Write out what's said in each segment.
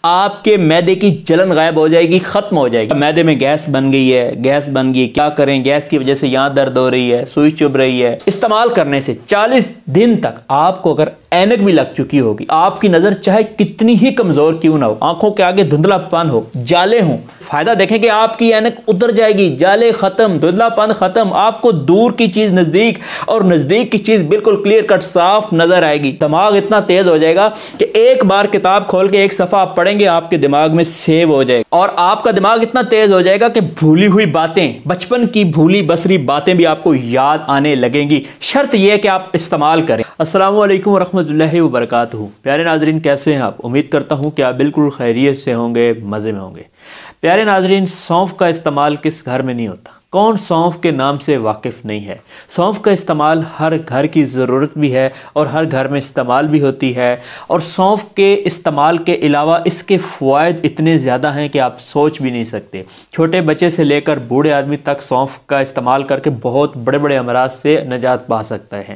آپ کے معدے کی جلن غائب ہو جائے گی، ختم ہو جائے گی۔ معدے میں گیس بن گئی ہے، گیس بن گئی، کیا کریں؟ گیس کی وجہ سے یہاں درد ہو رہی ہے، سوئی چبھ رہی ہے۔ استعمال کرنے سے 40 دن تک آپ کو اگر اینک بھی لگ چکی ہوگی، آپ کی نظر چاہے کتنی ہی کمزور کیوں نہ ہو، آنکھوں کے آگے دھندلا پن ہو، جالے ہوں، فائدہ دیکھیں کہ آپ کی اینک اتر جائے گی، جالے ختم، دھندلا پن ختم، آپ کو دور کی چیز نزدیک اور نزدیک کی چیز بالکل کلیئر کٹ صاف نظر آئے گی۔ دماغ اتنا تیز ہو جائے گا کہ ایک بار کتاب کھول کے ایک صفحہ آپ پڑھیں گے، آپ کے دماغ میں سیو ہو جائے گا، اور آپ کا دماغ اتنا تیز ہو جائے گا کہ بھولی ہوئی باتیں، بچپن کی بھولی بسری باتیں بھی آپ کو یاد آنے لگیں گی۔ شرط یہ ہے کہ آپ استعمال کریں۔ السلام علیکم ورحمۃ اللہ وبرکاتہ۔ پیارے ناظرین، کیسے ہیں آپ؟ امید کرتا ہوں کہ آپ بالکل خیریت سے ہوں گے، مزے میں ہوں گے۔ پیارے ناظرین، سونف کا استعمال کس گھر میں نہیں ہوتا؟ کون سونف کے نام سے واقف نہیں ہے؟ سونف کا استعمال ہر گھر کی ضرورت بھی ہے اور ہر گھر میں استعمال بھی ہوتی ہے، اور سونف کے استعمال کے علاوہ اس کے فوائد اتنے زیادہ ہیں کہ آپ سوچ بھی نہیں سکتے۔ چھوٹے بچے سے لے کر بوڑھے آدمی تک سونف کا استعمال کر کے بہت بڑے بڑے امراض سے نجات پا سکتا ہے۔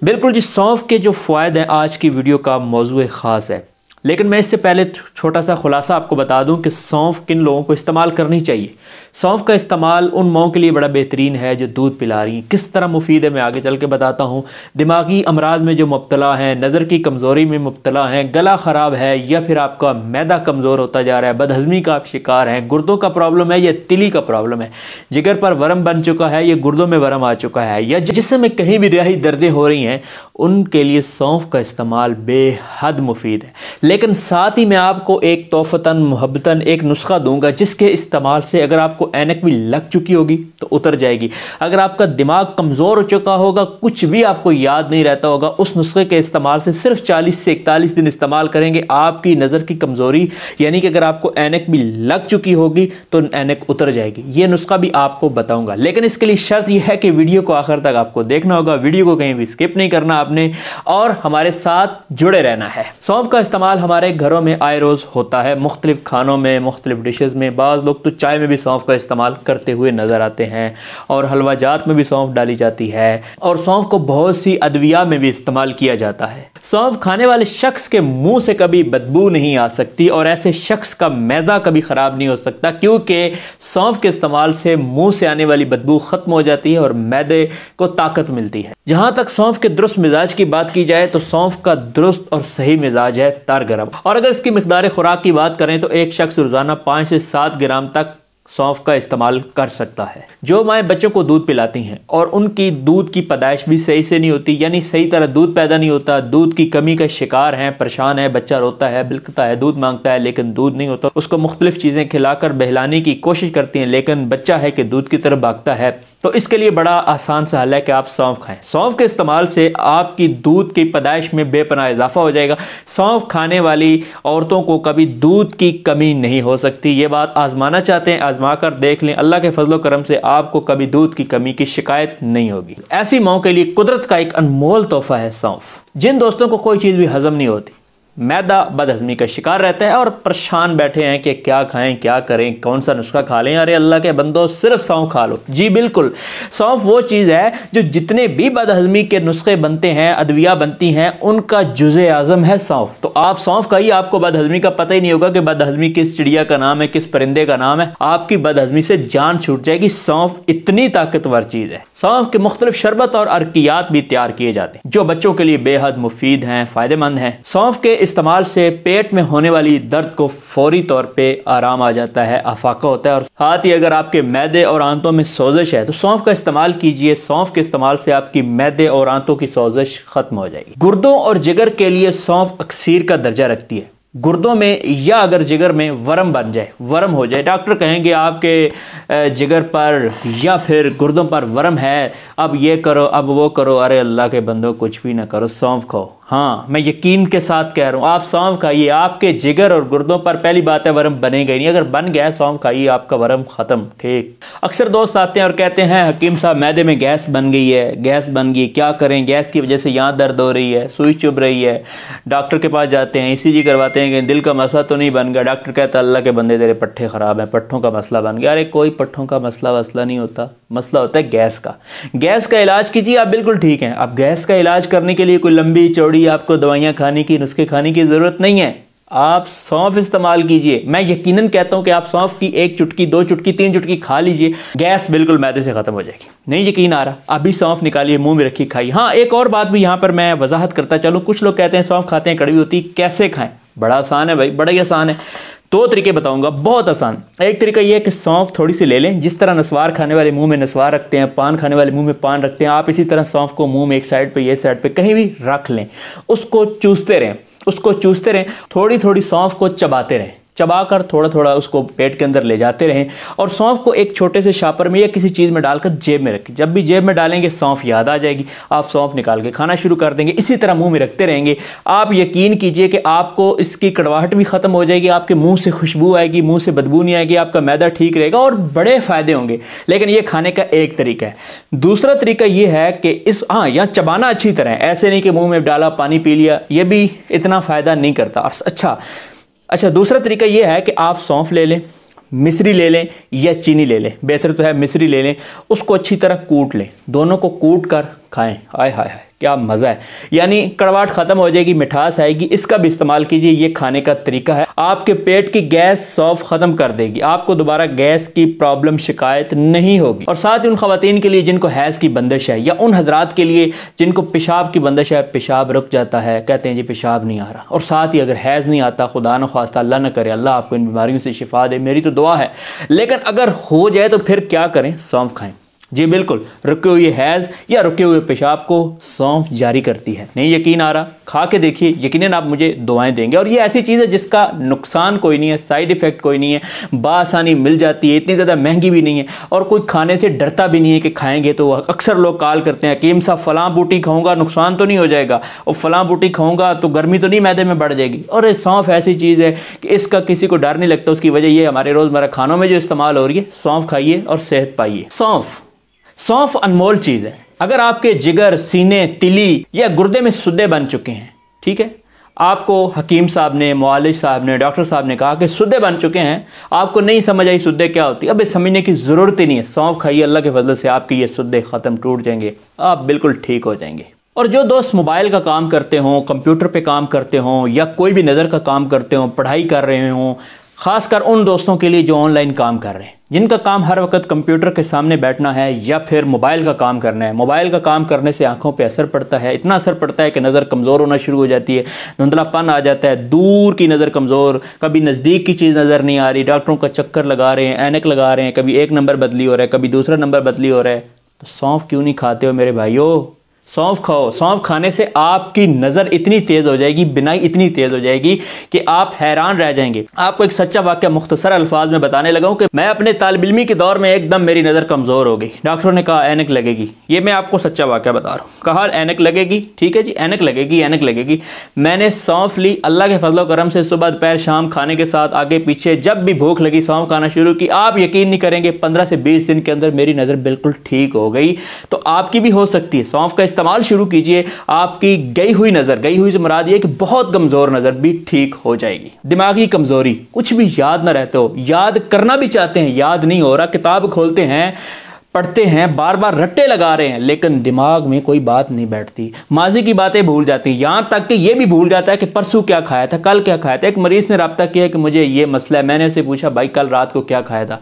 بالکل جی، سونف کے جو فوائد ہیں آج کی ویڈیو کا موضوع خاص ہے، لیکن میں اس سے پہلے چھوٹا سا خلاصہ آپ کو بتا دوں کہ سونف کن لوگوں کو استعمال کرنی چاہیے۔ سونف کا استعمال ان ماؤں کے لیے بڑا بہترین ہے جو دودھ پلا رہی ہیں۔ کس طرح مفید ہے میں آگے چل کے بتاتا ہوں۔ دماغی امراض میں جو مبتلا ہیں، نظر کی کمزوری میں مبتلا ہیں، گلا خراب ہے، یا پھر آپ کا معدہ کمزور ہوتا جا رہا ہے، بدہضمی کا آپ شکار ہیں، گردوں کا پرابلم ہے یا تلی کا پرابلم ہے، جگر پر ورم بن چکا ہے یا گردوں میں ورم آ چکا ہے، یا جسم میں کہیں بھی رہی دردیں ہو رہی ہیں، ان کے لیے سونف کا استعمال بے حد مفید ہے۔ لیکن ساتھ ہی میں آپ کو ایک تحفتاً محبتاً ایک نسخہ دوں گا جس کے استعمال سے اگر آپ کو اینک بھی لگ چکی ہوگی تو اتر جائے گی۔ اگر آپ کا دماغ کمزور ہو چکا ہوگا، کچھ بھی آپ کو یاد نہیں رہتا ہوگا، اس نسخے کے استعمال سے صرف 40 سے 41 دن استعمال کریں گے، آپ کی نظر کی کمزوری یعنی کہ اگر آپ کو اینک بھی لگ چکی ہوگی تو اینک اتر جائے گی۔ یہ نسخہ بھی آپ کو بتاؤں گا، لیکن اس کے لیے شرط یہ ہے کہ ویڈیو کو آخر تک آپ کو دیکھنا ہوگا، ویڈیو کو کہیں بھی سکپ نہیں کرنا آپ نے، اور ہمارے ساتھ جڑے رہنا ہے۔ سونف کا استعمال ہمارے گھروں میں آئے روز ہوتا ہے، مختلف کھانوں میں، مختلف ڈشز میں، بعض لوگ تو چائے میں بھی سونف کا استعمال کرتے ہوئے نظر آتے ہیں، اور حلوہ جات میں بھی سونف ڈالی جاتی ہے، اور سونف کو بہت سی ادویہ میں بھی استعمال کیا جاتا ہے۔ سونف کھانے والے شخص کے منہ سے کبھی بدبو نہیں آ سکتی، اور ایسے شخص کا معدہ کبھی خراب نہیں ہو سکتا، کیونکہ سونف کے استعمال سے منہ سے آنے والی بدبو ختم ہو جاتی ہے اور معدے کو طاقت ملتی ہے۔ جہاں تک سونف کے درست مزاج کی بات کی جائے تو سونف کا درست اور صحیح مزاج ہے تر گرم، اور اگر اس کی مقدار خوراک کی بات کریں تو ایک شخص روزانہ 5 سے 7 گرام تک سونف کا استعمال کر سکتا ہے۔ جو مائیں بچوں کو دودھ پلاتی ہیں اور ان کی دودھ کی پیدائش بھی صحیح سے نہیں ہوتی، یعنی صحیح طرح دودھ پیدا نہیں ہوتا، دودھ کی کمی کا شکار ہیں، پریشان ہے، بچہ روتا ہے، بلکتا ہے، دودھ مانگتا ہے لیکن دودھ نہیں ہوتا، اس کو مختلف چیزیں کھلا کر بہلانے کی کوشش کرتی ہیں لیکن بچہ ہے کہ دودھ کی طرف بھاگتا ہے، تو اس کے لیے بڑا آسان سا حل ہے کہ آپ سونف کھائیں۔ سونف کے استعمال سے آپ کی دودھ کی پیدائش میں بے پناہ اضافہ ہو جائے گا۔ سونف کھانے والی عورتوں کو کبھی دودھ کی کمی نہیں ہو سکتی۔ یہ بات آزمانا چاہتے ہیں، آزما کر دیکھ لیں، اللہ کے فضل و کرم سے آپ کو کبھی دودھ کی کمی کی شکایت نہیں ہوگی۔ ایسی ماؤں کے لیے قدرت کا ایک انمول تحفہ ہے سونف۔ جن دوستوں کو کوئی چیز بھی ہضم نہیں ہوتی، معدہ بدہضمی کا شکار رہتا ہے اور پریشان بیٹھے ہیں کہ کیا کھائیں، کیا کریں، کون سا نسخہ کھا لیں، ارے اللہ کے بندو صرف سونف کھا لو۔ جی بالکل، سونف وہ چیز ہے جو جتنے بھی بدہضمی کے نسخے بنتے ہیں، ادویہ بنتی ہیں، ان کا جزء اعظم ہے سونف۔ تو آپ سونف کھائیے، آپ کو بدہضمی کا پتہ ہی نہیں ہوگا کہ بدہضمی کس چڑیا کا نام ہے، کس پرندے کا نام ہے، آپ کی بدہضمی سے جان چھوٹ جائے گی۔ سونف اتنی طاقتور چیز ہے۔ سونف کے مختلف شربت اور ارکیات بھی تیار کیے جاتے ہیں جو بچوں کے لیے بے حد مفید ہیں، فائدہ مند ہیں۔ سونف کے استعمال سے پیٹ میں ہونے والی درد کو فوری طور پہ آرام آ جاتا ہے، افاقہ ہوتا ہے، اور ساتھ ہی اگر آپ کے معدے اور آنتوں میں سوزش ہے تو سونف کا استعمال کیجئے۔ سونف کے استعمال سے آپ کی معدے اور آنتوں کی سوزش ختم ہو جائے گی۔ گردوں اور جگر کے لیے سونف اکسیر کا درجہ رکھتی ہے۔ گردوں میں یا اگر جگر میں ورم بن جائے، ورم ہو جائے، ڈاکٹر کہیں گے آپ کے جگر پر یا پھر گردوں پر ورم ہے، اب یہ کرو، اب وہ کرو، ارے اللہ کے بندو کچھ بھی نہ کرو، سونف کھاؤ۔ ہاں، میں یقین کے ساتھ کہہ رہا ہوں، آپ سونف کھائیے، آپ کے جگر اور گردوں پر پہلی بات ہے ورم بنے گا ہی نہیں، اگر بن گیا سونف کھائیے، آپ کا ورم ختم۔ ٹھیک، اکثر دوست آتے ہیں اور کہتے ہیں حکیم صاحب معدے میں گیس بن گئی ہے، گیس بن گئی، کیا کریں؟ گیس کی وجہ سے یہاں درد ہو رہی ہے، سوئی چبھ رہی ہے، ڈاکٹر کے پاس جاتے ہیں، ECG کرواتے ہیں کہ دل کا مسئلہ تو نہیں بن گیا، ڈاکٹر کہتا ہے اللہ کے بندے تیرے پٹھے خراب ہیں، پٹھوں کا مسئلہ بن گیا۔ ارے کوئی پٹھوں کا مسئلہ نہیں ہوتا، مسئلہ ہوتا ہے گیس کا۔ گیس کا علاج کیجیے، آپ بالکل ٹھیک ہیں۔ اب گیس کا علاج کرنے کے لیے کوئی لمبی چوڑی آپ کو دوائیاں کھانے کی، نسخے کھانے کی ضرورت نہیں ہے۔ آپ सौंफ इस्तेमाल कीजिए। मैं यकीनन कहता हूं कि आप सौंफ की 1 चुटकी, 2 चुटकी, 3 चुटकी खा लीजिए, गैस बिल्कुल मैदे से खत्म हो जाएगी। नहीं यकीन आ रहा, अभी सौंफ निकालिए, मुंह में रखिए, खाइए। हाँ, एक और बात भी यहाँ पर मैं वजाहत करता चलूँ। कुछ लोग कहते हैं सौंफ खाते हैं कड़वी होती, कैसे खाएं? बड़ा आसान है भाई, बड़ा ही आसान है। 2 तरीके बताऊंगा, बहुत आसान। एक तरीका ये है कि सौंफ थोड़ी सी ले लें, जिस तरह नस्वार खाने वाले मुंह में नस्वार रखते हैं, पान खाने वाले मुंह में पान रखते हैं, आप इसी तरह सौंफ को मुंह में एक साइड पे, ये साइड पे कहीं भी रख लें, उसको चूसते रहें, उसको चूसते रहें, थोड़ी थोड़ी सौंफ को चबाते रहें, चबाकर थोड़ा थोड़ा उसको पेट के अंदर ले जाते रहें, और सौंफ को एक छोटे से शापर में या किसी चीज़ में डालकर जेब में रखें। जब भी जेब में डालेंगे सौंफ याद आ जाएगी, आप सौंफ निकाल के खाना शुरू कर देंगे। इसी तरह मुंह में रखते रहेंगे। आप यकीन कीजिए कि आपको इसकी कड़वाहट भी ख़त्म हो जाएगी, आपके मुंह से खुशबू आएगी, मुंह से बदबू नहीं आएगी, आपका मैदा ठीक रहेगा और बड़े फ़ायदे होंगे। लेकिन ये खाने का एक तरीका है। दूसरा तरीका ये है कि यहाँ चबाना अच्छी तरह, ऐसे नहीं कि मुँह में डाला पानी पी लिया, ये भी इतना फ़ायदा नहीं करता। अच्छा, दूसरा तरीका यह है कि आप सौंफ ले लें, मिश्री ले लें या चीनी ले लें, बेहतर तो है मिश्री ले लें, उसको अच्छी तरह कूट लें, दोनों को कूट कर खाएं। आय हाय हाय, क्या मज़ा है, यानी कड़वाहट ख़त्म हो जाएगी, मिठास आएगी। इसका भी इस्तेमाल कीजिए, ये खाने का तरीका है। आपके पेट की गैस सौंफ ख़त्म कर देगी, आपको दोबारा गैस की प्रॉब्लम शिकायत नहीं होगी। और साथ ही उन ख़वातीन के लिए जिनको हैज़ की बंदिश है, या उन हजरात के लिए जिनको पेशाब की बंदिश है, पेशाब रुक जाता है, कहते हैं जी पेशाब नहीं आ रहा, और साथ ही अगर हैज़ नहीं आता, खुदा न ख्वास्ता, अल्लाह न करे, अल्लाह आपको इन बीमारियों से शिफा दे, मेरी तो दुआ है। लेकिन अगर हो जाए तो फिर क्या करें? सौंफ खाएं। जी बिल्कुल, रुके हुए हैज़ या रुके हुए पेशाब को सौंफ जारी करती है। नहीं यकीन आ रहा? खा के देखिए, यकीनन आप मुझे दुआएं देंगे। और ये ऐसी चीज़ है जिसका नुकसान कोई नहीं है, साइड इफ़ेक्ट कोई नहीं है, बासानी मिल जाती है, इतनी ज़्यादा महंगी भी नहीं है, और कोई खाने से डरता भी नहीं है कि खाएंगे तो। अक्सर लोग कॉल करते हैं, हकीम साहब फ़लाँ बूटी खाऊंगा नुकसान तो नहीं हो जाएगा, और फ़लाँ बूटी खाऊंगा तो गर्मी तो नहीं मैदे में बढ़ जाएगी। और सौंफ ऐसी चीज़ है कि इसका किसी को डर नहीं लगता। उसकी वजह ये हमारे रोज़मर्रा खानों में जो इस्तेमाल हो रही है। सौंफ खाइए और सेहत पाइए। सौंफ अनमोल चीज़ है। अगर आपके जिगर, सीने, तिली या गुर्दे में सुद्दे बन चुके हैं, ठीक है, आपको हकीम साहब ने, मुआलिज साहब ने, डॉक्टर साहब ने कहा कि सुद्दे बन चुके हैं, आपको नहीं समझ आई सुद्दे क्या होती है, अब समझने की ज़रूरत ही नहीं है। सौंफ खाइए, अल्लाह के फजल से आपके ये सुद्दे ख़त्म, टूट जाएंगे, आप बिल्कुल ठीक हो जाएंगे। और जो दोस्त मोबाइल का काम करते हों, कंप्यूटर पे काम करते हों, या कोई भी नज़र का काम करते हों, पढ़ाई कर रहे हों, ख़ासकर उन दोस्तों के लिए जो ऑनलाइन काम कर रहे हैं, जिनका काम हर वक्त कंप्यूटर के सामने बैठना है या फिर मोबाइल का काम करना है। मोबाइल का काम करने से आंखों पे असर पड़ता है, इतना असर पड़ता है कि नज़र कमज़ोर होना शुरू हो जाती है, धुंधलापन आ जाता है, दूर की नज़र कमज़ोर, कभी नज़दीक की चीज़ नज़र नहीं आ रही, डॉक्टरों का चक्कर लगा रहे हैं, ऐनक लगा रहे हैं, कभी एक नंबर बदली हो रहा है, कभी दूसरा नंबर बदली हो रहा है। तो सौंफ क्यों नहीं खाते हो मेरे भाइयों? सौंफ खाओ। सौंफ खाने से आपकी नज़र इतनी तेज़ हो जाएगी, बिनाई इतनी तेज़ हो जाएगी कि आप हैरान रह जाएंगे। आपको एक सच्चा वाक़या मुख्तसर अल्फाज में बताने लगा हूँ कि मैं अपने तालिब इल्मी के दौर में एकदम मेरी नज़र कमज़ोर हो गई। डॉक्टरों ने कहा ऐनक लगेगी। ये मैं आपको सच्चा वाक़या बता रहा हूँ। कहा ऐनक लगेगी, ठीक है जी, ऐनक लगेगी, ऐनक लगेगी। मैंने सौंफ ली, अल्लाह के फजल करम से सुबह दोपहर शाम खाने के साथ आगे पीछे जब भी भूख लगी सौंफ खाना शुरू की। आप यकीन नहीं करेंगे, 15 से 20 दिन के अंदर मेरी नज़र बिल्कुल ठीक हो गई। तो आपकी भी हो सकती है। सौंफ का इस्तेमाल शुरू कीजिए, आपकी गई हुई नजर, गई हुई से मुराद ये कि बहुत कमजोर नजर भी ठीक हो जाएगी। दिमागी कमजोरी, कुछ भी याद ना रहते हो, याद करना भी चाहते हैं, याद नहीं हो रहा, किताब खोलते हैं, पढ़ते हैं, बार बार रट्टे लगा रहे हैं, लेकिन दिमाग में कोई बात नहीं बैठती, माजी की बातें भूल जाती हैं, यहां तक कि ये भी भूल जाता है कि परसों क्या खाया था, कल क्या खाया था। एक मरीज ने रब्ता किया कि मुझे ये मसला है, मैंने उससे पूछा भाई कल रात को क्या खाया था।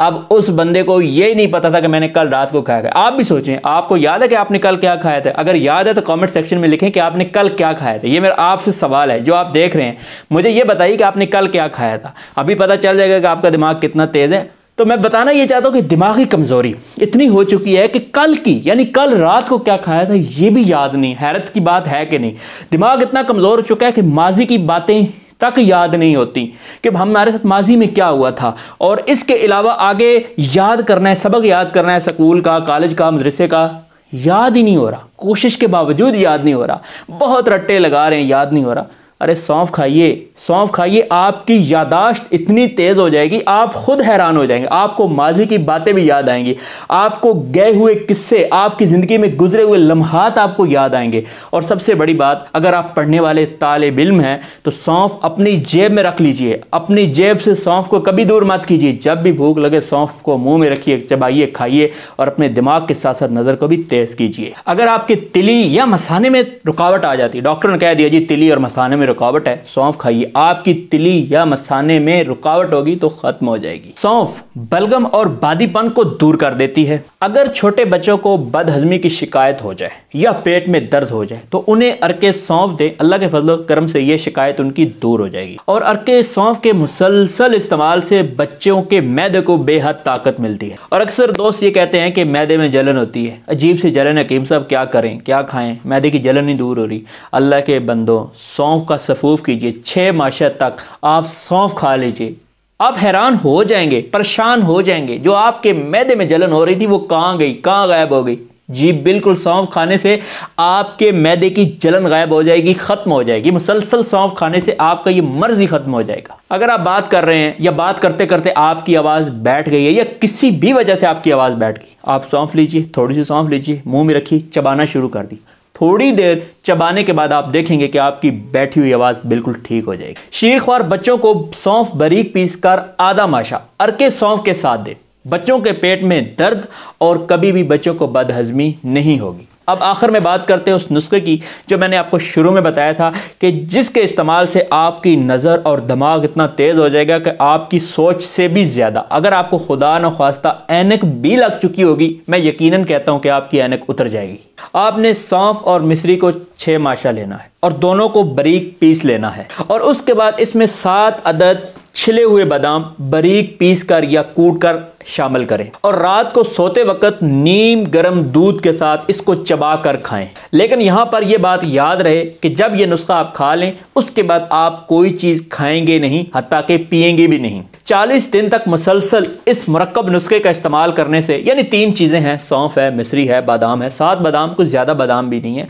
अब उस बंदे को ये नहीं पता था कि मैंने कल रात को खाया था। आप भी सोचें, आपको याद है कि आपने कल क्या खाया था? अगर याद है तो कमेंट सेक्शन में लिखें कि आपने कल क्या खाया था। ये मेरा आपसे सवाल है, जो आप देख रहे हैं, मुझे ये बताइए कि आपने कल क्या खाया था। अभी पता चल जाएगा कि आपका दिमाग कितना तेज है। तो मैं बताना ये चाहता हूँ कि दिमागी कमजोरी इतनी हो चुकी है कि कल की, यानी कल रात को क्या खाया था ये भी याद नहीं। हैरत की बात है कि नहीं, दिमाग इतना कमजोर हो चुका है कि माजी की बातें तक याद नहीं होती कि हमारे साथ माजी में क्या हुआ था। और इसके अलावा आगे याद करना है, सबक याद करना है, स्कूल का, कॉलेज का, मदरसे का, याद ही नहीं हो रहा। कोशिश के बावजूद याद नहीं हो रहा, बहुत रट्टे लगा रहे हैं, याद नहीं हो रहा। अरे सौंफ खाइए, सौंफ खाइए, आपकी यादाश्त इतनी तेज हो जाएगी, आप खुद हैरान हो जाएंगे। आपको माजी की बातें भी याद आएंगी, आपको गए हुए किस्से, आपकी जिंदगी में गुजरे हुए लम्हात आपको याद आएंगे। और सबसे बड़ी बात, अगर आप पढ़ने वाले तालिब इल्म हैं तो सौंफ अपनी जेब में रख लीजिए, अपनी जेब से सौंफ को कभी दूर मत कीजिए। जब भी भूख लगे सौंफ को मुंह में रखिए, चबाइए, खाइए, और अपने दिमाग के साथ साथ नजर को भी तेज कीजिए। अगर आपके तिली या मसाने में रुकावट आ जाती है, डॉक्टर ने कह दिया जी तिली और मसाने में में रुकावट है, सौंफ खाइए, आपकी तिली या मसाने में रुकावट होगी तो खत्म हो जाएगी। सौंफ बलगम और बादीपन को दूर कर देती है। अगर छोटे बच्चों को बदहजमी की शिकायत हो जाए या पेट में दर्द हो जाए तो उन्हें अर्के सौंफ दें, अल्लाह के फजल करम से ये शिकायत उनकी दूर हो जाएगी। और अर्के सौंफ के मुसलसल इस्तेमाल से बच्चों के मैदे को बेहद ताकत मिलती है। और अक्सर दोस्त ये कहते हैं कि मैदे में जलन होती है, अजीब सी जलन है, हकीम साहब क्या करें, क्या खाएं, मैदे की जलन नहीं दूर हो रही। अल्लाह के बंदो, सौंफ का सफूफ कीजिए, 6 माह तक आप सौंफ खा लीजिए, आप हैरान हो जाएंगे, परेशान हो जाएंगे। जो आपके मैदे में जलन हो रही थी वो कहाँ गई, कहाँ गायब हो गई। जी बिल्कुल, सौंफ खाने से आपके मैदे की जलन गायब हो जाएगी, खत्म हो जाएगी। मुसलसल सौंफ खाने से आपका ये मर्ज ही खत्म हो जाएगा। अगर आप बात कर रहे हैं या बात करते करते आपकी आवाज़ बैठ गई है या किसी भी वजह से आपकी आवाज़ बैठ गई, आप सौंफ लीजिए, थोड़ी सी सौंफ लीजिए, मुंह में रखिए, चबाना शुरू कर दी। थोड़ी देर चबाने के बाद आप देखेंगे कि आपकी बैठी हुई आवाज़ बिल्कुल ठीक हो जाएगी। शीरख्वार बच्चों को सौंफ बारीक पीसकर आधा माशा अर्के सौंफ के साथ दें। बच्चों के पेट में दर्द और कभी भी बच्चों को बदहजमी नहीं होगी। अब आखिर में बात करते हैं उस नुस्खे की जो मैंने आपको शुरू में बताया था कि जिसके इस्तेमाल से आपकी नज़र और दिमाग इतना तेज़ हो जाएगा कि आपकी सोच से भी ज़्यादा, अगर आपको खुदा न ख्वास्ता ऐनक भी लग चुकी होगी, मैं यकीनन कहता हूं कि आपकी ऐनक उतर जाएगी। आपने सौंफ और मिश्री को 6 माशा लेना है और दोनों को बारीक पीस लेना है और उसके बाद इसमें 7 अदद छिले हुए बादाम बारीक पीस कर या कूट कर शामिल करें और रात को सोते वक्त नीम गर्म दूध के साथ इसको चबा कर खाएं। लेकिन यहाँ पर यह बात याद रहे कि जब ये नुस्खा आप खा लें उसके बाद आप कोई चीज़ खाएंगे नहीं, हत्ता कि पिएंगे भी नहीं। 40 दिन तक मुसलसल इस मुरक्कब नुस्खे का इस्तेमाल करने से, यानी 3 चीज़ें हैं, सौंफ है, मिश्री है, बादाम है, 7 बादाम, कुछ ज़्यादा बादाम भी नहीं है,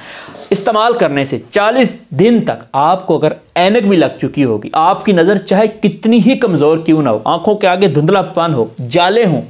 इस्तेमाल करने से 40 दिन तक आपको अगर ऐनक भी लग चुकी होगी, आपकी नज़र चाहे कितनी ही कमज़ोर क्यों ना हो, आंखों के आगे धुंधलापन हो, जाले हों,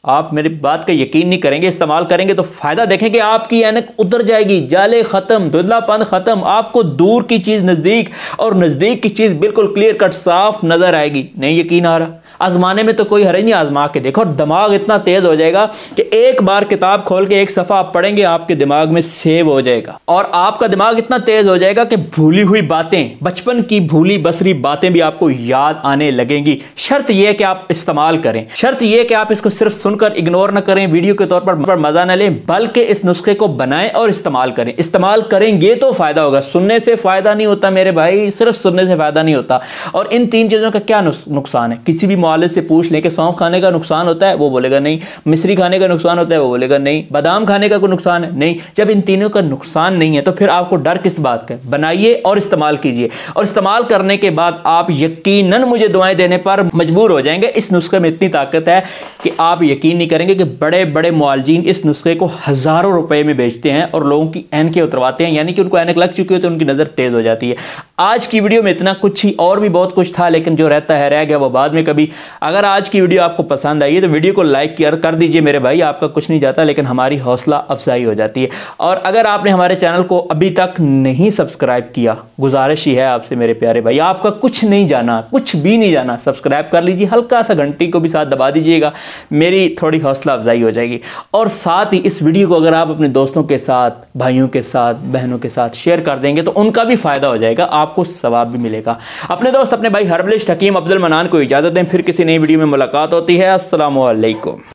आप मेरी बात का यकीन नहीं करेंगे, इस्तेमाल करेंगे तो फ़ायदा देखें कि आपकी ऐनक उतर जाएगी, जाले ख़त्म, धुंधलापन ख़त्म, आपको दूर की चीज़ नज़दीक और नज़दीक की चीज़ बिल्कुल क्लियर कट साफ नज़र आएगी। नहीं यकीन आ रहा, आजमाने में तो कोई हर्ज नहीं, आजमा के देखो। और दिमाग इतना तेज़ हो जाएगा कि एक बार किताब खोल के एक सफ़ा आप पढ़ेंगे, आपके दिमाग में सेव हो जाएगा। और आपका दिमाग इतना तेज़ हो जाएगा कि भूली हुई बातें, बचपन की भूली बसरी बातें भी आपको याद आने लगेंगी। शर्त यह है कि आप इस्तेमाल करें, शर्त यह है कि आप इसको सिर्फ सुनकर इग्नोर न करें, वीडियो के तौर पर मज़ा न लें, बल्कि इस नुस्खे को बनाएं और इस्तेमाल करें। इस्तेमाल करेंगे तो फ़ायदा होगा, सुनने से फ़ायदा नहीं होता मेरे भाई, सिर्फ सुनने से फ़ायदा नहीं होता। और इन 3 चीज़ों का क्या नुकसान है, किसी भी मुआलिज से पूछ लें कि सौंफ खाने का नुकसान होता है, वो बोलेगा नहीं। मिश्री खाने का नुकसान होता है, वो बोलेगा नहीं। बादाम खाने का कोई नुकसान है नहीं। जब इन तीनों का नुकसान नहीं है तो फिर आपको डर किस बात का? बनाइए और इस्तेमाल कीजिए, और इस्तेमाल करने के बाद आप यकीनन मुझे दुआएं देने पर मजबूर हो जाएंगे। इस नुस्खे में इतनी ताकत है कि आप यकीन नहीं करेंगे कि बड़े बड़े मुआलजीन इस नुस्खे को हज़ारों रुपए में बेचते हैं और लोगों की ऐनकें उतरवाते हैं, यानी कि उनको ऐनक लग चुकी हो तो उनकी नज़र तेज़ हो जाती है। आज की वीडियो में इतना कुछ ही, और भी बहुत कुछ था लेकिन जो रहता है रह गया वो बाद में कभी। अगर आज की वीडियो आपको पसंद आई है तो वीडियो को लाइक कर दीजिए मेरे भाई, आपका कुछ नहीं जाता लेकिन हमारी हौसला अफजाई हो जाती है। और अगर आपने हमारे चैनल को अभी तक नहीं सब्सक्राइब किया, गुजारिश ही है आपसे मेरे प्यारे भाई, आपका कुछ नहीं जाना, कुछ भी नहीं जाना, सब्सक्राइब कर लीजिए, हल्का सा घंटी को भी साथ दबा दीजिएगा, मेरी थोड़ी हौसला अफजाई हो जाएगी। और साथ ही इस वीडियो को अगर आप अपने दोस्तों के साथ, भाइयों के साथ, बहनों के साथ शेयर कर देंगे तो उनका भी फ़ायदा हो जाएगा, आपको सवाब भी मिलेगा। अपने दोस्त अपने भाई हर्बलिस्ट हकीम अफजल मनान को इजाज़त दें, फिर किसी नई वीडियो में मुलाकात होती है। अस्सलामु अलैकुम।